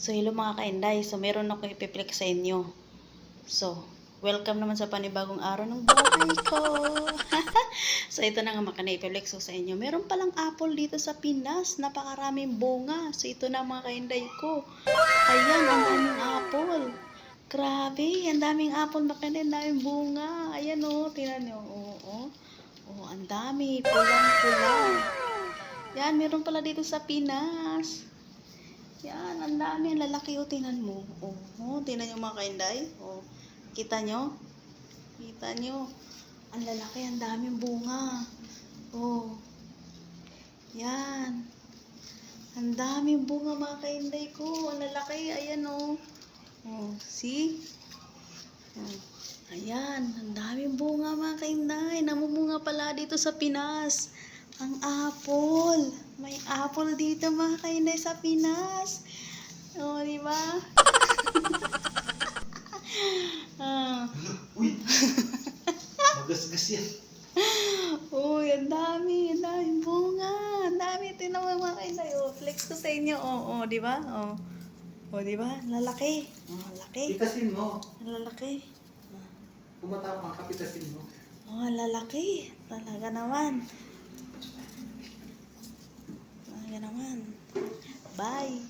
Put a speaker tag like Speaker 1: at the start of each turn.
Speaker 1: So, hello mga kainday. So, meron ako ipiplex sa inyo. So, welcome naman sa panibagong araw ng buhay ko. So, ito na nga mga ipiplex ko sa inyo. Meron palang apple dito sa Pinas. Napakaraming bunga. So, ito na mga kainday ko. Ayan, ang daming apple. Grabe, ang daming apple mga kainday. Ang daming bunga. Ayan o, tingnan nyo. Oo, ang dami. Pulang-pula. Yan, meron pala dito sa Pinas. Yan, ang dami, ang lalaki o, tingnan mo. Tingnan nyo mga kainday. Kita nyo? Kita nyo? Ang lalaki, ang daming bunga. Yan. Ang daming bunga mga kainday ko. Ang lalaki, ayan o. See? Ayan, ang daming bunga mga kainday. Namumunga pala dito sa Pinas. Ang apple. May apple dito mga kainday sa Pinas. Di ba?
Speaker 2: Uy! Magasgas yan.
Speaker 1: Uy, ang dami. Ang daming bunga. Ang dami. Tingnan mo mga kainday. Flex ko sa inyo. Di ba? Di ba? Lalaki. Laki.
Speaker 2: Pitasin mo.
Speaker 1: Lalaki.
Speaker 2: Pumatama ka, pitasin mo.
Speaker 1: Lalaki. Talaga naman. Bye.